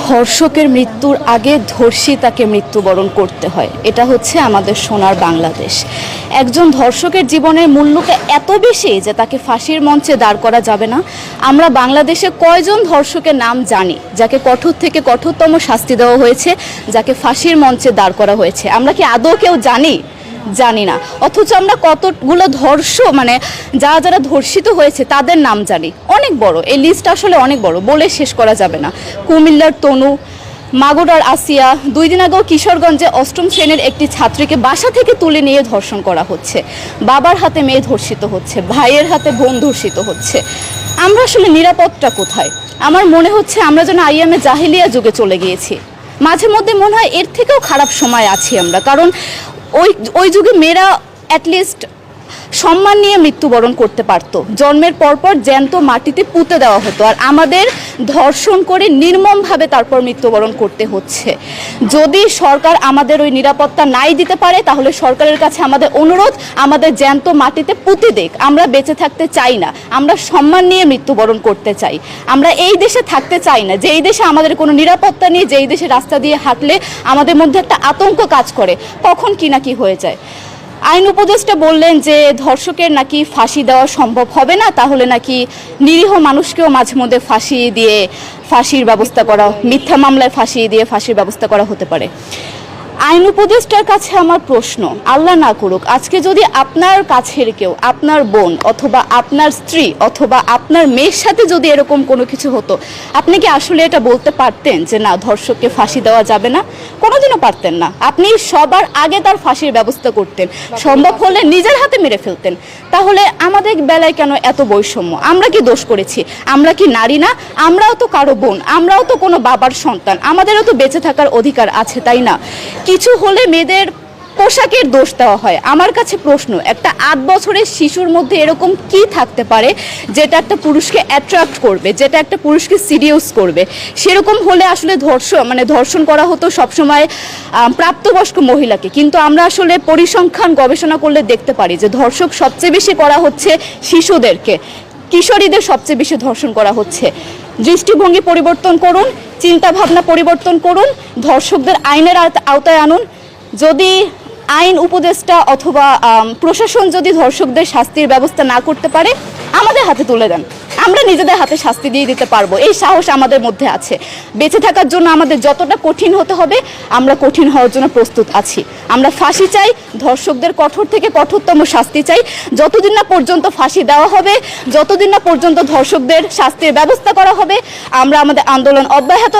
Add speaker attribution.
Speaker 1: ধর্ষকের মৃত্যুর আগে ধর্ষিতাকে মৃত্যুবরণ করতে হয়। এটা হচ্ছে আমাদের সোনার বাংলাদেশ। একজন ধর্ষকের জীবনের মূল্যটা এত বেশি যে তাকে ফাঁসির মঞ্চে দাঁড় করা যাবে না। আমরা বাংলাদেশে কয়জন ধর্ষকের নাম জানি যাকে কঠোর থেকে কঠোরতম শাস্তি দেওয়া হয়েছে, যাকে ফাঁসির মঞ্চে দাঁড় করা হয়েছে? আমরা কি আদৌ কেউ জানি না। অথচ আমরা কতগুলো যারা ধর্ষিত হয়েছে তাদের নাম জানি, অনেক বড়। এই লিস্ট আসলে অনেক বড়, বলে শেষ করা যাবে না। কুমিল্লার তনু, মাগুরার আসিয়া, 2 দিন আগেও কিশোরগঞ্জে 8ম শ্রেণীর একটি ছাত্রীকে বাসা থেকে তুলে নিয়ে ধর্ষণ করা হচ্ছে। বাবার হাতে মেয়ে ধর্ষিত হচ্ছে, ভাইয়ের হাতে বোন ধর্ষিত হচ্ছে। আমরা আসলে নিরাপদটা কোথায়? আমার মনে হচ্ছে আমরা যেন আইয়ামে জাহিলিয়া যুগে চলে গিয়েছি। মাঝে মধ্যে মনে হয় এর থেকেও খারাপ সময় আছি আমরা, কারণ ওই যুগে মেয়েরা অ্যাটলিস্ট সম্মান নিয়ে মৃত্যুবরণ করতে পারত। জন্মের পরপর জ্যান্ত মাটিতে পুঁতে দেওয়া হতো, আর আমাদের ধর্ষণ করে নির্মমভাবে তারপর মৃত্যুবরণ করতে হচ্ছে। যদি সরকার আমাদের ওই নিরাপত্তা নাই দিতে পারে, তাহলে সরকারের কাছে আমাদের অনুরোধ, আমাদের জ্যান্ত মাটিতে পুঁতে দেখ। আমরা বেঁচে থাকতে চাই না, আমরা সম্মান নিয়ে মৃত্যুবরণ করতে চাই। আমরা এই দেশে থাকতে চাই না যে এই দেশে আমাদের কোনো নিরাপত্তা নেই, যে এই দেশে রাস্তা দিয়ে হাঁটলে আমাদের মধ্যে একটা আতঙ্ক কাজ করে, কখন কি না কি হয়ে যায়। আইন উপদেষ্টা বললেন যে ধর্ষকের নাকি ফাঁসি দেওয়া সম্ভব হবে না, তাহলে নাকি নিরীহ মানুষকেও মাঝে মধ্যে ফাঁসির ব্যবস্থা করা, মিথ্যা মামলায় ফাঁসি দিয়ে ফাঁসির ব্যবস্থা করা হতে পারে। আইন উপদেষ্টার কাছে আমার প্রশ্ন, আল্লাহ না করুক আজকে যদি আপনার কাছের কেউ, আপনার বোন অথবা আপনার স্ত্রী অথবা আপনার মেয়ের সাথে যদি এরকম কোনো কিছু হতো, আপনি কি আসলে এটা বলতে পারতেন যে না, ধর্ষককে ফাঁসি দেওয়া যাবে না? কোনোদিনও পারতেন না। আপনি সবার আগে তার ফাঁসির ব্যবস্থা করতেন, সম্ভব হলে নিজের হাতে মেরে ফেলতেন। তাহলে আমাদের বেলায় কেন এত বৈষম্য? আমরা কি দোষ করেছি? আমরা কি নারী না? আমরাও তো কারো বোন, আমরাও তো কোনো বাবার সন্তান, আমাদেরও তো বেঁচে থাকার অধিকার আছে, তাই না? কিছু হলে মেয়েদের পোশাকের দোষ দেওয়া হয়। আমার কাছে প্রশ্ন, একটা 8 বছরের শিশুর মধ্যে এরকম কি থাকতে পারে যেটা একটা পুরুষকে অ্যাট্রাক্ট করবে, যেটা একটা পুরুষকে সিডিউস করবে? সেরকম হলে আসলে ধর্ষণ করা হতো সবসময় প্রাপ্তবয়স্ক মহিলাকে। কিন্তু আমরা আসলে পরিসংখ্যান গবেষণা করলে দেখতে পারি যে ধর্ষক সবচেয়ে বেশি করা হচ্ছে শিশুদেরকে, কিশোরীদের সবচেয়ে বেশি ধর্ষণ করা হচ্ছে। দৃষ্টিভঙ্গি পরিবর্তন করুন, চিন্তা ভাবনা পরিবর্তন করুন, ধর্ষকদের আইনের আওতায় আনুন। যদি আইন উপদেষ্টা অথবা প্রশাসন যদি ধর্ষকদের শাস্তির ব্যবস্থা না করতে পারে, আমাদের হাতে তুলে দেন, আমরা নিজেদের হাতে শাস্তি দিয়ে দিতে পারবো। এই সাহস আমাদের মধ্যে আছে। বেঁচে থাকার জন্য আমাদের যতটা কঠিন হতে হবে, আমরা কঠিন হওয়ার জন্য প্রস্তুত আছি। আমরা ফাঁসি চাই, ধর্ষকদের কঠোর থেকে কঠোরতম শাস্তি চাই। যতদিন না পর্যন্ত ফাঁসি দেওয়া হবে, যতদিন না পর্যন্ত ধর্ষকদের শাস্তির ব্যবস্থা করা হবে, আমরা আমাদের আন্দোলন অব্যাহত